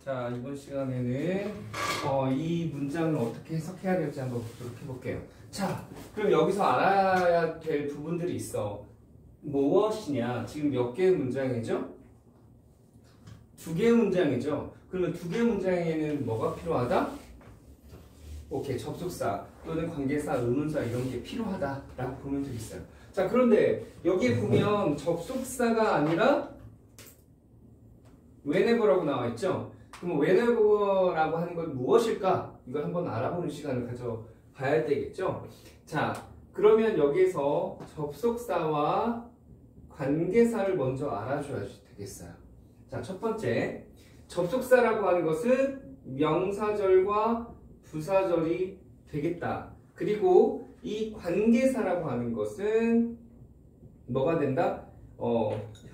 자, 이번 시간에는 이 문장을 어떻게 해석해야 될지 한번 보도록 해볼게요. 자, 그럼 여기서 알아야 될 부분들이 있어. 무엇이냐? 지금 몇 개의 문장이죠? 두 개의 문장이죠? 그러면 두 개의 문장에는 뭐가 필요하다? 오케이, 접속사 또는 관계사, 의문사 이런 게 필요하다라고 보면 되겠어요. 자, 그런데 여기에 보면 접속사가 아니라 whenever라고 나와 있죠? 그럼 whenever라고 하는 건 무엇일까? 이걸 한번 알아보는 시간을 가져봐야 되겠죠? 자, 그러면 여기에서 접속사와 관계사를 먼저 알아줘야 되겠어요. 자, 첫 번째, 접속사라고 하는 것은 명사절과 부사절이 되겠다. 그리고 이 관계사라고 하는 것은 뭐가 된다?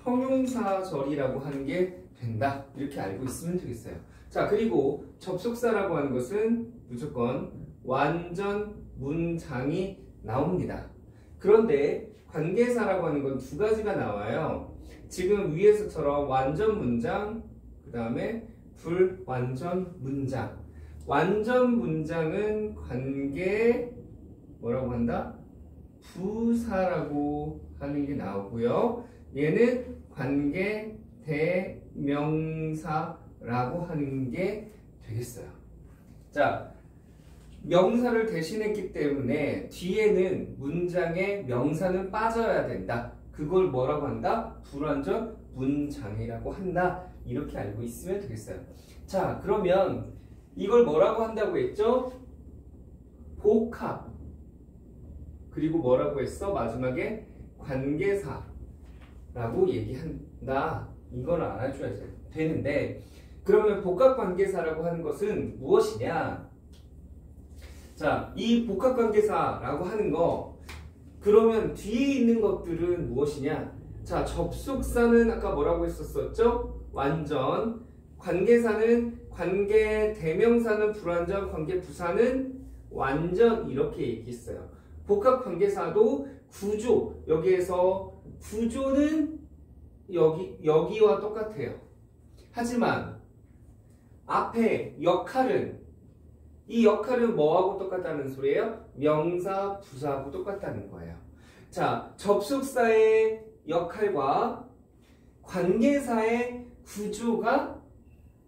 형용사절이라고 하는 게 된다. 이렇게 알고 있으면 되겠어요. 자, 그리고 접속사라고 하는 것은 무조건 완전 문장이 나옵니다. 그런데 관계사라고 하는 건 두 가지가 나와요. 지금 위에서처럼 완전 문장, 그 다음에 불완전 문장. 완전 문장은 관계 뭐라고 한다? 부사라고 하는 게 나오고요. 얘는 관계 대명사라고 하는 게 되겠어요. 자, 명사를 대신했기 때문에 뒤에는 문장의 명사는 빠져야 된다. 그걸 뭐라고 한다? 불완전 문장이라고 한다. 이렇게 알고 있으면 되겠어요. 자, 그러면 이걸 뭐라고 한다고 했죠? 복합. 그리고 뭐라고 했어? 마지막에 관계사라고 얘기한다. 이걸 알아줘야 되는데, 그러면 복합관계사라고 하는 것은 무엇이냐? 자, 이 복합관계사라고 하는 거, 그러면 뒤에 있는 것들은 무엇이냐? 자, 접속사는 아까 뭐라고 했었죠? 완전. 관계사는 관계 대명사는 불완전, 관계 부사는 완전 이렇게 얘기했어요. 복합관계사도 구조, 여기에서 구조는 여기와 똑같아요. 하지만 앞에 역할은 이 역할은 뭐하고 똑같다는 소리예요? 명사, 부사하고 똑같다는 거예요. 자, 접속사의 역할과 관계사의 구조가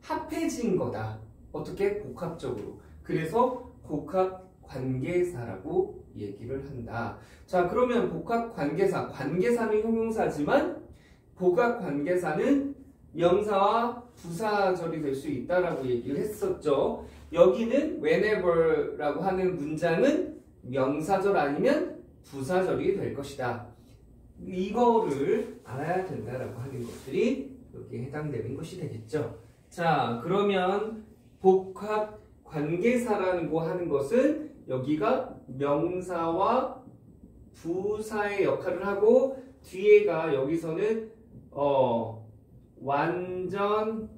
합해진 거다. 어떻게? 복합적으로. 그래서 복합관계사라고 얘기를 한다. 자, 그러면 복합관계사, 관계사는 형용사지만 복합관계사는 명사와 부사절이 될 수 있다라고 얘기를 했었죠. 여기는 whenever라고 하는 문장은 명사절 아니면 부사절이 될 것이다. 이거를 알아야 된다라고 하는 것들이 여기에 해당되는 것이 되겠죠. 자, 그러면 복합관계사라고 하는 것은 여기가 명사와 부사의 역할을 하고 뒤에가 여기서는 완전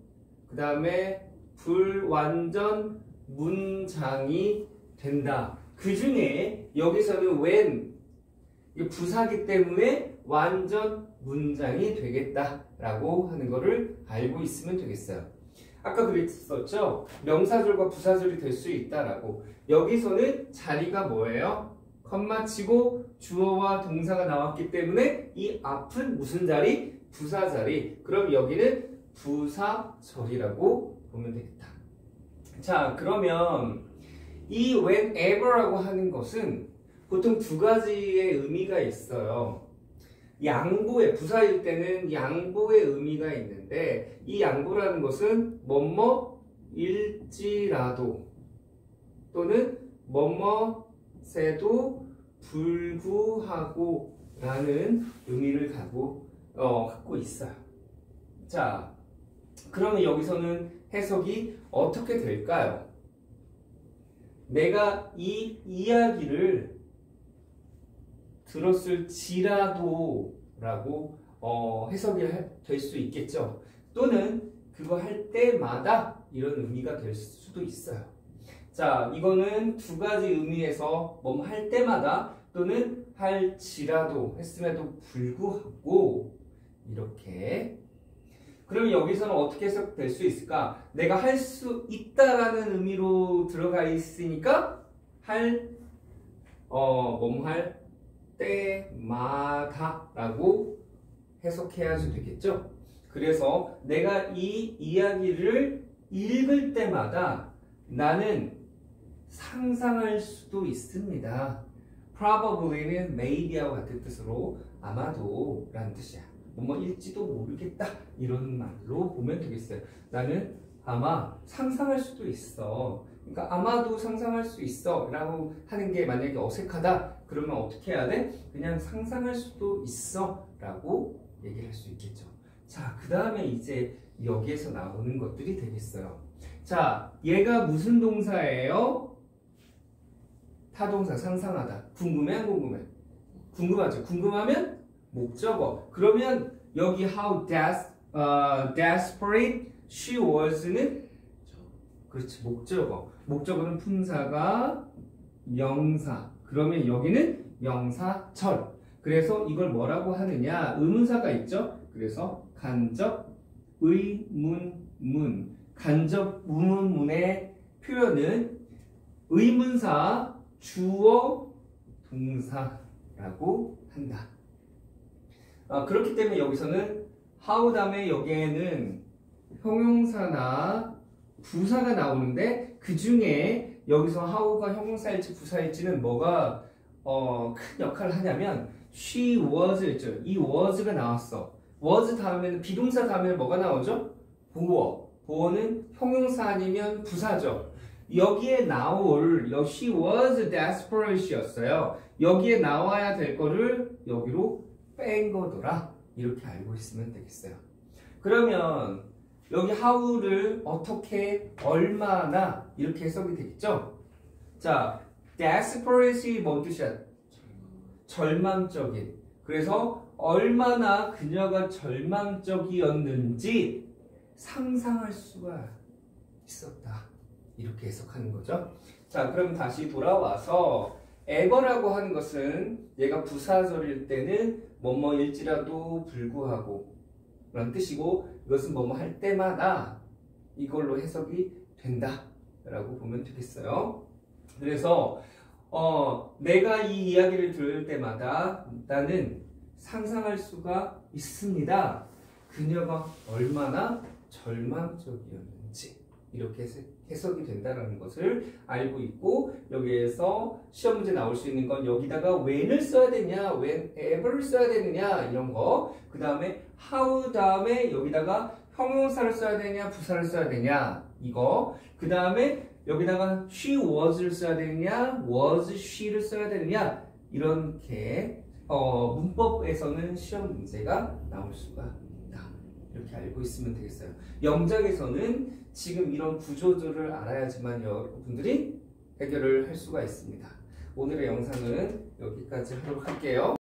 그 다음에 불완전 문장이 된다. 그 중에 여기서는 when 부사기 때문에 완전 문장이 되겠다라고 하는 거를 알고 있으면 되겠어요. 아까 그랬었죠? 명사절과 부사절이 될 수 있다라고. 여기서는 자리가 뭐예요? 컴마 치고 주어와 동사가 나왔기 때문에 이 앞은 무슨 자리? 부사 자리. 그럼 여기는 부사절이라고 보면 되겠다. 자, 그러면 이 whenever라고 하는 것은 보통 두 가지의 의미가 있어요. 양보의, 부사일 때는 양보의 의미가 있는데 이 양보라는 것은 뭐뭐일지라도 또는 뭐뭐에도 불구하고 라는 의미를 갖고 있어요. 자, 그러면 여기서는 해석이 어떻게 될까요? 내가 이 이야기를 들었을지라도 라고 해석이 될 수 있겠죠. 또는 그거 할 때마다 이런 의미가 될 수도 있어요. 자, 이거는 두 가지 의미에서 뭐 할 때마다 또는 할지라도 했음에도 불구하고 이렇게. 그럼 여기서는 어떻게 해석될 수 있을까? 내가 할 수 있다라는 의미로 들어가 있으니까 뭐뭐 할 때마다 라고 해석해야지 되겠죠? 그래서 내가 이 이야기를 읽을 때마다 나는 상상할 수도 있습니다. probably는 maybe하고 같은 뜻으로 아마도 라는 뜻이야. 뭐일지도 모르겠다 이런 말로 보면 되겠어요. 나는 아마 상상할 수도 있어. 그러니까 아마도 상상할 수 있어 라고 하는 게 만약에 어색하다 그러면 어떻게 해야 돼? 그냥 상상할 수도 있어 라고 얘기를 할 수 있겠죠. 자, 그 다음에 이제 여기에서 나오는 것들이 되겠어요. 자, 얘가 무슨 동사예요? 타동사 상상하다. 궁금해 안 궁금해? 궁금하죠. 궁금하면 목적어. 그러면 여기 how desperate she was는 그렇지 목적어. 목적어는 품사가 명사. 그러면 여기는 명사절. 그래서 이걸 뭐라고 하느냐? 의문사가 있죠. 그래서 간접 의문문. 간접 의문문의 표현은 의문사 주어 동사라고 한다. 그렇기 때문에 여기서는 how 다음에 여기에는 형용사나 부사가 나오는데 그 중에 여기서 how가 형용사일지 부사일지는 뭐가 큰 역할을 하냐면 she was 있죠. 이 was가 나왔어. was 다음에는 비동사 다음에는 뭐가 나오죠? 보어. 보어는 형용사 아니면 부사죠. 여기에 나올 she was desperate였어요. 여기에 나와야 될 거를 여기로 뺀 거더라. 이렇게 알고 있으면 되겠어요. 그러면 여기 how를 어떻게 얼마나 이렇게 해석이 되겠죠? 자, desperately 뭔 뜻이야? 절망적인. 그래서 얼마나 그녀가 절망적이었는지 상상할 수가 있었다. 이렇게 해석하는 거죠. 자, 그럼 다시 돌아와서 ever라고 하는 것은 얘가 부사절일 때는 뭐뭐일지라도 불구하고 그런 뜻이고 이것은 뭐뭐 할 때마다 이걸로 해석이 된다 라고 보면 되겠어요. 그래서 내가 이 이야기를 들을 때마다 나는 상상할 수가 있습니다. 그녀가 얼마나 절망적이었는지 이렇게 해석이 된다는 것을 알고 있고 여기에서 시험 문제 나올 수 있는 건 여기다가 when을 써야 되냐, whenever를 써야 되느냐 이런 거. 그 다음에 how 다음에 여기다가 형용사를 써야 되냐, 부사를 써야 되냐 이거. 그 다음에 여기다가 she was를 써야 되느냐, was she를 써야 되느냐 이렇게 문법에서는 시험 문제가 나올 수가 있다. 이렇게 알고 있으면 되겠어요. 영작에서는 지금 이런 구조들을 알아야지만 여러분들이 해결을 할 수가 있습니다. 오늘의 영상은 여기까지 하도록 할게요.